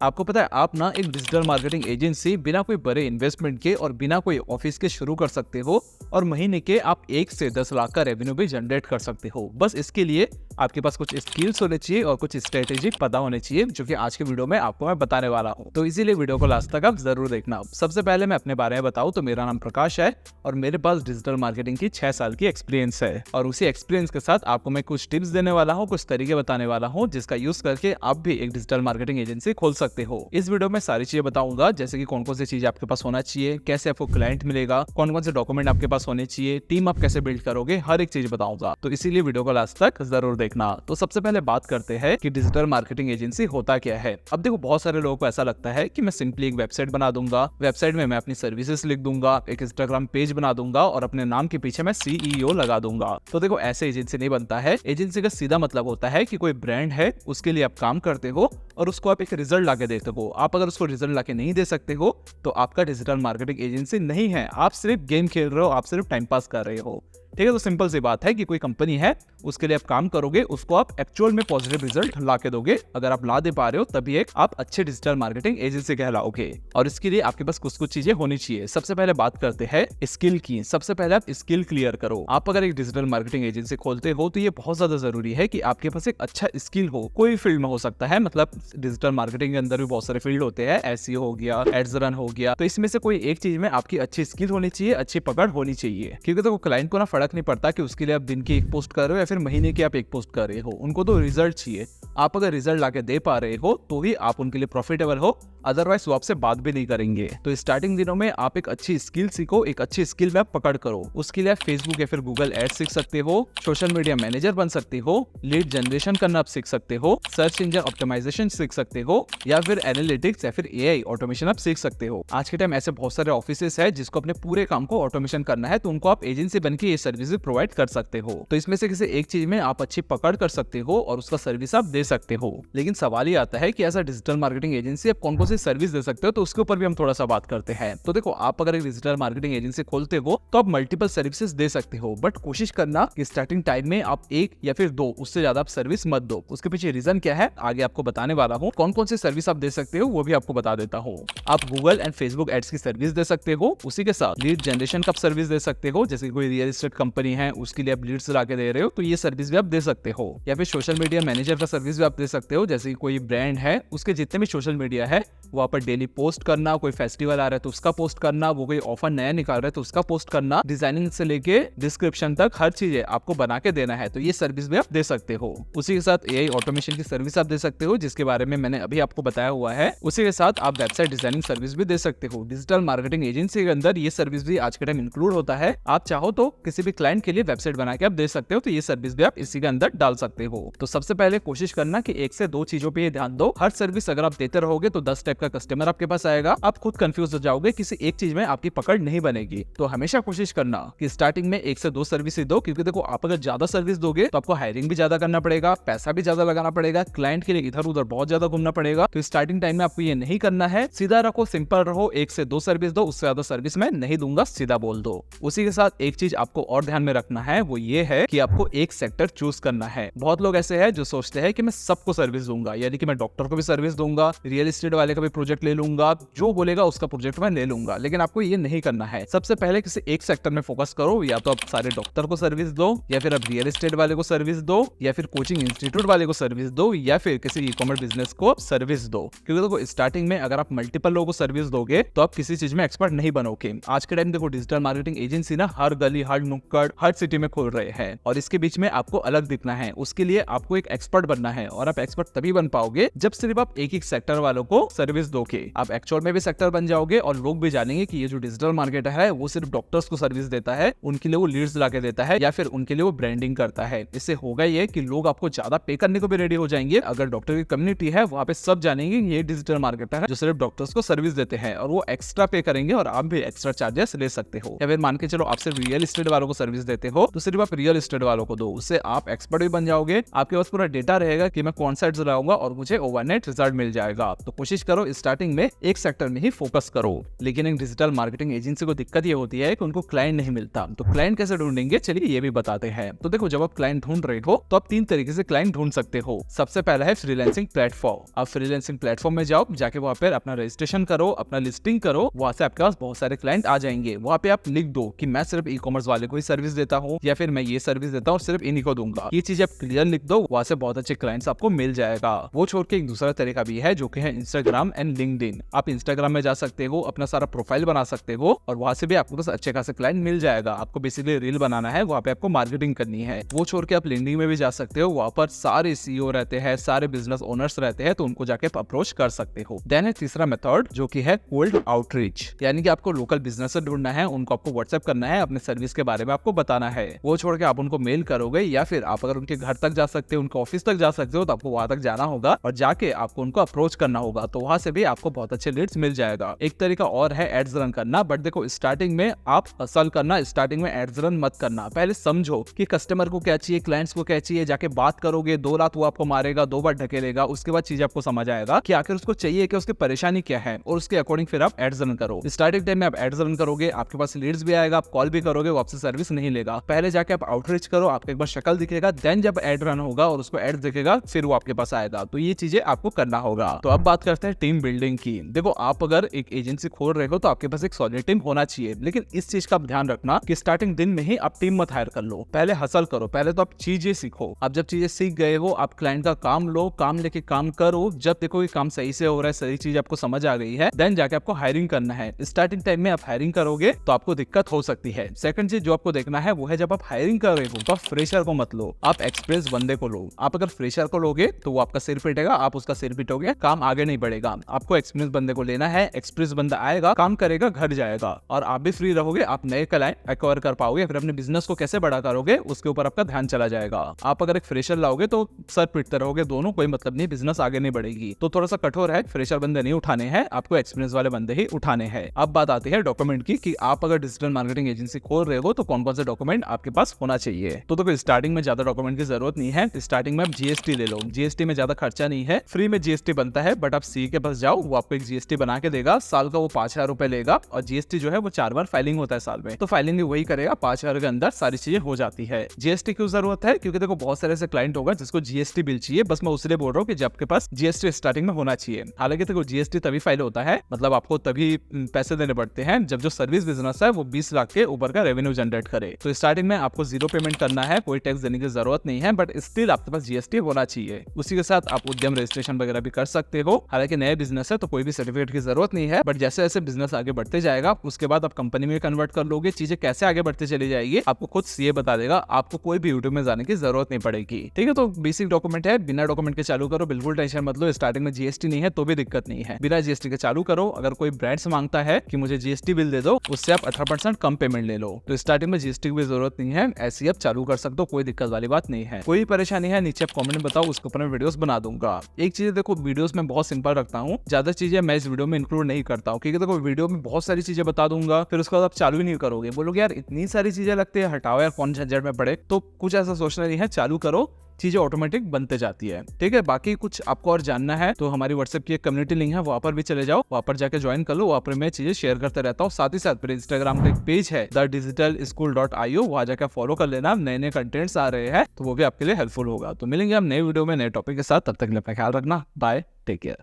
आपको पता है आप ना एक डिजिटल मार्केटिंग एजेंसी बिना कोई बड़े इन्वेस्टमेंट के और बिना कोई ऑफिस के शुरू कर सकते हो और महीने के आप 1 से 10 लाख का रेवेन्यू भी जनरेट कर सकते हो। बस इसके लिए आपके पास कुछ स्किल्स होने चाहिए और कुछ स्ट्रेटेजी पता होने चाहिए, जो कि आज के वीडियो में आपको मैं बताने वाला हूँ। तो इसीलिए वीडियो को लास्ट तक आप जरूर देखना। सबसे पहले मैं अपने बारे में बताऊँ तो मेरा नाम प्रकाश है और मेरे पास डिजिटल मार्केटिंग की 6 साल की एक्सपीरियंस है और उसी एक्सपीरियंस के साथ आपको मैं कुछ टिप्स देने वाला हूँ, कुछ तरीके बताने वाला हूँ जिसका यूज करके आप भी एक डिजिटल मार्केटिंग एजेंसी खोल सकते हो। इस वीडियो में सारी चीजें बताऊंगा, जैसे कि कौन कौन सी चीज आपके पास होना चाहिए, कैसे आपको क्लाइंट मिलेगा, कौन कौन से डॉक्यूमेंट आपके पास होने चाहिए, टीम आप कैसे बिल्ड करोगे, हर एक चीज बताऊंगा। तो इसीलिए वीडियो को लास्ट तक जरूर देखना। तो सबसे पहले बात करते हैं कि डिजिटल मार्केटिंग एजेंसी होता क्या है। अब देखो, बहुत सारे लोगों को ऐसा लगता है कि मैं सिंपली एक वेबसाइट बना दूंगा, वेबसाइट में मैं अपनी सर्विसेज लिख दूंगा, एक इंस्टाग्राम पेज बना दूंगा और अपने नाम के पीछे मैं CEO लगा दूंगा। तो देखो, ऐसे एजेंसी नहीं बनता है। एजेंसी का सीधा मतलब होता है कि कोई ब्रांड है, उसके लिए आप काम करते हो और उसको आप एक रिजल्ट लाके देते हो। आप अगर उसको रिजल्ट लाके नहीं दे सकते हो तो आपका डिजिटल मार्केटिंग एजेंसी नहीं है। आप सिर्फ गेम खेल रहे हो, आप सिर्फ टाइम पास कर रहे हो। ठीक है, तो सिंपल सी बात है कि कोई कंपनी है, उसके लिए आप काम करोगे, उसको आप एक्चुअल में पॉजिटिव रिजल्ट ला के दोगे। अगर आप ला दे पा रहे हो तभी एक आप अच्छे डिजिटल मार्केटिंग एजेंसी कहलाओगे। और इसके लिए आपके पास कुछ चीजें होनी चाहिए। सबसे पहले बात करते हैं स्किल की। सबसे पहले आप स्किल क्लियर करो। आप अगर एक डिजिटल मार्केटिंग एजेंसी खोलते हो तो ये बहुत ज्यादा जरूरी है कि आपके पास एक अच्छा स्किल हो। कोई फील्ड में हो सकता है, मतलब डिजिटल मार्केटिंग के अंदर भी बहुत सारे फील्ड होते हैं। SEO हो गया, एड्स रन हो गया, तो इसमें से कोई एक चीज में आपकी अच्छी स्किल होनी चाहिए, अच्छी पकड़ होनी चाहिए। क्योंकि तो क्लाइंट को ना फर्क नहीं पड़ता कि उसके लिए आप दिन की एक पोस्ट कर रहे हो या फिर महीने की आप एक पोस्ट कर रहे हो, उनको तो रिजल्ट चाहिए। आप अगर रिजल्ट लाके दे पा रहे हो तो ही आप उनके लिए प्रॉफिटेबल हो, अदरवाइज वो आपसे बात भी नहीं करेंगे। तो स्टार्टिंग दिनों में आप एक अच्छी स्किल सीखो, एक अच्छी स्किल मैप पकड़ करो। उसके लिए आप फेसबुक या फिर गूगल एड सीख सकते हो, सोशल मीडिया मैनेजर बन सकते हो, लीड जनरेशन करना आप सीख सकते हो, सर्च इंजन ऑप्टिमाइजेशन सीख सकते हो, या फिर एनालिटिक्स या फिर AI ऑटोमेशन आप सीख सकते हो। आज के टाइम ऐसे बहुत सारे ऑफिसेस है जिसको अपने पूरे काम को ऑटोमेशन करना है, तो उनको आप एजेंसी बन के ये सर्विस प्रोवाइड कर सकते हो। तो इसमें से किसी एक चीज में आप अच्छी पकड़ कर सकते हो और उसका सर्विस आप दे सकते हो। लेकिन सवाल ये आता है कि ऐसा डिजिटल मार्केटिंग एजेंसी आप कौन कौन सी सर्विस दे सकते हो, तो उसके ऊपर भी हम थोड़ा सा बात करते हैं। तो देखो, आप अगर एक डिजिटल मार्केटिंग एजेंसी खोलते हो तो आप मल्टीपल सर्विसेज दे सकते हो, बट कोशिश करना कि स्टार्टिंग टाइम में आप एक या फिर दो, उससे ज्यादा आप सर्विस मत दो। उसके पीछे रीजन क्या है आगे आपको बताने वाला हूँ। कौन कौन सी सर्विस आप दे सकते हो वो भी आपको बता देता हूँ। आप गूगल एंड फेसबुक एड्स की सर्विस दे सकते हो, उसी के साथ लीड जनरेशन का सर्विस दे सकते हो। जैसे कोई रियल एस्टेट कंपनी है, उसके लिए आप लीड्स लाके दे रहे हो, तो ये सर्विस भी आप दे सकते हो। या फिर सोशल मीडिया मैनेजर का सर्विस भी आप दे सकते हो। जैसे कोई ब्रांड है, उसके जितने भी सोशल मीडिया है वहाँ पर डेली पोस्ट करना, कोई फेस्टिवल आ रहा है तो उसका पोस्ट करना, वो कोई ऑफर नया निकाल रहा है तो उसका पोस्ट करना, डिजाइनिंग से लेके डिस्क्रिप्शन तक हर चीज आपको बना के देना है, तो ये सर्विस भी आप दे सकते हो। उसी के साथ AI ऑटोमेशन की सर्विस आप दे सकते हो, जिसके बारे में मैंने अभी आपको बताया हुआ है। उसी के साथ आप वेबसाइट डिजाइनिंग सर्विस भी दे सकते हो। डिजिटल मार्केटिंग एजेंसी के अंदर ये सर्विस भी आज के टाइम इंक्लूड होता है। आप चाहो तो किसी भी क्लाइंट के लिए वेबसाइट बना के आप दे सकते हो, तो ये सर्विस भी आप इसी के अंदर डाल सकते हो। तो सबसे पहले कोशिश करना कि 1 से 2 चीजों पे ध्यान दो। हर सर्विस अगर आप देते रहोगे तो 10 टाइप का कस्टमर आपके पास आएगा, आप खुद कंफ्यूज हो जाओगे, किसी एक चीज में आपकी पकड़ नहीं बनेगी। तो हमेशा कोशिश करना कि स्टार्टिंग में 1 से 2 सर्विस ही दो, क्योंकि देखो, आप अगर ज्यादा सर्विस दोगे तो आपको हायरिंग भी ज्यादा करना पड़ेगा, पैसा भी ज्यादा लगाना पड़ेगा, क्लाइंट के लिए इधर उधर बहुत ज्यादा घूमना पड़ेगा। तो स्टार्टिंग टाइम में आपको ये नहीं करना है। सीधा रखो, सिंपल रहो, 1 से 2 सर्विस दो, उससे ज्यादा सर्विस मैं नहीं दूंगा, सीधा बोल दो। उसी के साथ एक चीज आपको और ध्यान में रखना है, वो ये है कि आपको एक सेक्टर चूज करना है। बहुत लोग ऐसे हैं जो सोचते हैं कि मैं सबको सर्विस दूंगा, यानी कि मैं डॉक्टर को भी सर्विस दूंगा, रियल एस्टेट वाले का भी प्रोजेक्ट ले लूंगा, जो बोलेगा उसका प्रोजेक्ट मैं ले लूंगा। लेकिन आपको ये नहीं करना है। सबसे पहले किसी एक सेक्टर में फोकस करो। या तो आप सारे डॉक्टर को सर्विस दो, या फिर आप रियल एस्टेट वाले को सर्विस दो, या फिर कोचिंग इंस्टीट्यूट वाले को सर्विस दो, या फिर किसी ई-कॉमर्स बिजनेस को सर्विस दो। क्योंकि देखो, स्टार्टिंग में अगर आप मल्टीपल लोगों को सर्विस दोगे तो आप किसी चीज में एक्सपर्ट नहीं बनोगे। आज के टाइम देखो, डिजिटल मार्केटिंग एजेंसी ना हर गली, हर नुक्कड़, हर सिटी में खोल रहे हैं और इसके बीच में आपको अलग दिखना है। उसके लिए आपको एक एक्सपर्ट बनना है और आप एक्सपर्ट तभी बन पाओगे जब सिर्फ आप एक ही सेक्टर वालों को सर्विस दोगे। आप एक्चुअल में भी सेक्टर बन जाओगे और लोग भी जानेंगे कि ये जो डिजिटल मार्केटर है वो सिर्फ डॉक्टर्स को सर्विस देता है, उनके लिए वो लीड्स लाके देता है, या फिर उनके लिए वो ब्रांडिंग करता है। इससे होगा ये कि लोग आपको ज्यादा पे करने को भी रेडी हो जाएंगे। अगर डॉक्टर की कम्युनिटी है, वहाँ पे सब जानेंगे ये डिजिटल मार्केटर है जो सिर्फ डॉक्टर्स को सर्विस देते हैं, और वो एक्स्ट्रा पे करेंगे और आप भी एक्स्ट्रा चार्जेस ले सकते हो। या फिर मान के चलो आप सिर्फ रियल एस्टेट वालों को सर्विस देते हो, तो सिर्फ आप रियल एस्टेट वालों को दो, उससे आप एक्सपर्ट भी बन जाओगे। आपके पास पूरा डेटा रहेगा कि मैं कौन सा एड्स लगाऊंगा और मुझे ओवरनाइट रिजल्ट मिल जाएगा। तो कोशिश करो स्टार्टिंग में एक सेक्टर में ही फोकस करो। लेकिन एक डिजिटल मार्केटिंग एजेंसी को दिक्कत ये होती है कि उनको क्लाइंट नहीं मिलता। तो क्लाइंट कैसे ढूंढेंगे, चलिए ये भी बताते हैं। तो देखो, जब आप क्लाइंट ढूंढ रहे हो तो आप 3 तरीके से क्लाइंट ढूंढ सकते हो। सबसे पहला है फ्रीलांसिंग प्लेटफॉर्म। आप फ्रीलांसिंग प्लेटफॉर्म में जाओ, जाके वहाँ पर अपना रजिस्ट्रेशन करो, अपना लिस्टिंग करो, वहाँ से आपके पास बहुत सारे क्लाइंट आ जाएंगे। वहाँ पे आप लिख दो कि मैं सिर्फ ई-कॉमर्स वाले को ही सर्विस देता हूँ, या फिर मैं ये सर्विस देता हूँ, सिर्फ इन्हीं को दूंगा। ये चीज आप क्लियर लिख दो, वहाँ से बहुत अच्छे क्लाइंट्स आपको मिल जाएगा। वो छोड़ के एक दूसरा तरीका भी है जो कि है इंस्टाग्राम एंड लिंक्डइन। आप इंस्टाग्राम में जा सकते हो, अपना सारा प्रोफाइल बना सकते हो और वहाँ से भी आपको बस अच्छे खासे क्लाइंट मिल जाएगा। आपको बेसिकली रील बनाना है, वहाँ पे आपको मार्केटिंग करनी है। वो छोड़ के आप लिंक्डइन में भी जा सकते हो, वहाँ पर सारे सीईओ रहते हैं, सारे बिजनेस ओनर्स रहते हैं, तो उनको जाके अप्रोच कर सकते हो। देन है तीसरा मेथड जो कि है कोल्ड आउटरीच, यानी कि आपको लोकल बिजनेस से ढूंढना है, उनको आपको व्हाट्सएप करना है, अपने सर्विस के बारे में आपको बताना है। वो छोड़ के आप उनको मेल करोगे, या फिर आप अगर उनके घर तक जा सकते हो, उनके ऑफिस तक जा सकते हो, तो आपको वहां तक जाना होगा और जाके आपको उनको अप्रोच करना होगा। तो वहां से भी आपको बहुत अच्छे लीड्स मिल जाएगा। एक तरीका और है एड्स रन करना, बट देखो स्टार्टिंग में आप हसल करना, स्टार्टिंग में एड्स रन मत करना। पहले समझो कि कस्टमर को क्या चाहिए, क्लाइंट्स को क्या चाहिए, जाके बात करोगे, 2 रात वो आपको मारेगा, 2 बार ढकेलेगा, उसके बाद चीज आपको समझ आएगा कि आखिर उसको चाहिए क्या, उसकी परेशानी क्या है, और उसके अकॉर्डिंग फिर आप एड्स रन करो। स्टार्टिंग टाइम में आप एड्स रन करोगे, आपके पास लीड्स भी आएगा, आप कॉल भी करोगे, वो आपसे सर्विस नहीं लेगा। पहले जाके आप आउटरीच करो, आपको एक बार शक्ल दिखेगा, देन जब एड रन होगा और उसको एड दिखेगा, फिर वो आपके पास आएगा। तो ये चीजें आपको करना होगा। तो अब बात करते हैं टीम बिल्डिंग की। देखो, आप अगर एक एजेंसी खोल रहे हो तो आपके पास एक सॉलिड टीम होना चाहिए, लेकिन इस चीज का ध्यान रखना कि स्टार्टिंग दिन में ही आप टीम मत हायर कर लो। पहले हसल करो, पहले तो आप चीजें सीखो। आप जब चीजें सीख गए हो, आप क्लाइंट का काम लो, काम लेके काम करो। जब देखो ये काम सही से हो रहा है, सही चीज आपको समझ आ गई है, देन जाके आपको हायरिंग करना है। स्टार्टिंग टाइम में आप हायरिंग करोगे तो आपको दिक्कत हो सकती है। सेकंड चीज जो आपको देखना है वो है, जब आप हायरिंग कर रहे हो तो आप फ्रेशर को मत लो, आप एक्सपीरियंस बंदे को लो। आप अगर फ्रेशर को लोगे तो वो आपका सिर पीटेगा, आप उसका सिर पीटोगे, काम आगे नहीं बढ़ेगा। आपको एक्सपीरियंस बंदे को लेना है, एक्सपीरियंस बंदा आएगा, काम करेगा, घर जाएगा, और आप भी फ्री रहोगे। आप नए क्लाइंट एक्वायर कर पाओगे, फिर अपने बिजनेस को कैसे बड़ा करोगे उसके ऊपर आपका ध्यान चला जाएगा। आप अगर एक फ्रेशर लाओगे तो सर पीटते रहोगे, दोनों कोई मतलब नहीं, बिजनेस आगे नहीं बढ़ेगी। तो थोड़ा सा कठोर है, फ्रेशर बंदे नहीं उठाने हैं, आपको एक्सपीरियंस वाले बंदे ही उठाने हैं। अब बात आती है डॉक्यूमेंट की, कि आप अगर डिजिटल मार्केटिंग एजेंसी खोल रहे हो तो कौन कौन से डॉक्यूमेंट आपके पास होना चाहिए। तो देखो, स्टार्टिंग में ज्यादा डॉक्यूमेंट की जरूरत नहीं है। स्टार्टिंग में आप जीएसटी ले लो, जीएसटी में ज्यादा खर्चा नहीं है, फ्री में जीएसटी बनता है। बट आप सी के पास जाओ, वो आपको एक जीएसटी बना के देगा, साल का वो 5,000 रुपए लेगा, और जीएसटी जो है वो 4 बार फाइलिंग होता है साल में, तो फाइलिंग भी वही करेगा, 5,000 के अंदर सारी चीजें हो जाती है। जीएसटी क्यों जरूरत है, क्योंकि देखो बहुत सारे ऐसे क्लाइंट होगा जिसको जीएसटी बिल चाहिए, बस मैं उसलिए बोल रहा हूँ कि जब आपके पास जीएसटी स्टार्टिंग में होना चाहिए। हालांकि देखो जीएसटी तभी फाइल होता है, मतलब आपको तभी पैसे देने पड़ते हैं जब जो सर्विस बिजनेस है वो 20 लाख के ऊपर का रेवेन्यू जनरेट करे। तो स्टार्टिंग में आपको 0 पेमेंट करना है, कोई टैक्स देने की जरूरत नहीं है, बट स्टिल आपके पास जीएसटी होना चाहिए। उसी के साथ आप उद्यम रजिस्ट्रेशन वगैरह भी कर सकते हो। हालांकि नया बिजनेस है तो कोई भी सर्टिफिकेट की जरूरत नहीं है, बट जैसे जैसे बिजनेस आगे बढ़ते जाएगा उसके बाद आप कंपनी में कन्वर्ट कर लोगे, चीजें कैसे आगे बढ़ते चली जाएगी आपको खुद सीए बता देगा, आपको कोई भी यूट्यूब में जाने की जरूरत नहीं पड़ेगी। ठीक है, तो बेसिक डॉक्यूमेंट है, बिना डॉक्यूमेंट के चालू करो, बिल्कुल टेंशन मत लो। स्टार्टिंग में जीएसटी नहीं है तो भी दिक्कत नहीं है, बिना जीएसटी के चालू करो। अगर कोई ब्रांड से मांगता है कि मुझे जीएसटी बिल दे दो, उससे आप 18% कम पेमेंट ले लो, तो स्टार्टिंग में जीएसटी की भी जरूरत नहीं है, ऐसे ही आप चालू कर सकते हो, कोई दिक्कत वाली बात नहीं है। कोई परेशानी है नीचे आप कमेंट में बताओ, उसके ऊपर मैं वीडियोस बना दूंगा। एक चीज देखो, वीडियोस में बहुत सिंपल रखता हूँ, ज्यादा चीजें मैं इस वीडियो में इंक्लूड नहीं करता हूँ, क्योंकि देखो वीडियो में बहुत सारी चीजें बता दूंगा, फिर उसके बाद आप चालू ही नहीं करोगे, बोलोगे यार इतनी सारी चीजें लगती है, हटाओ यार कौन झंझट में पड़े। तो कुछ ऐसा सोचना नहीं है, चालू करो, चीजें ऑटोमेटिक बनते जाती है। ठीक है, बाकी कुछ आपको और जानना है तो हमारी व्हाट्सएप की एक कम्युनिटी लिंक है, वहां पर भी चले जाओ, वहां पर जाके ज्वाइन कर लो, वहां पर मैं चीजें शेयर करते रहता हूँ। साथ ही साथ मेरे इंस्टाग्राम का एक पेज है thedigitalschool.io, वहां जाकर फॉलो कर लेना, नए नए कंटेंट्स आ रहे हैं तो वो भी आपके लिए हेल्पफुल होगा। तो मिलेंगे हम नए वीडियो में नए टॉपिक के साथ, तब तक अपना ख्याल रखना, बाय, टेक केयर।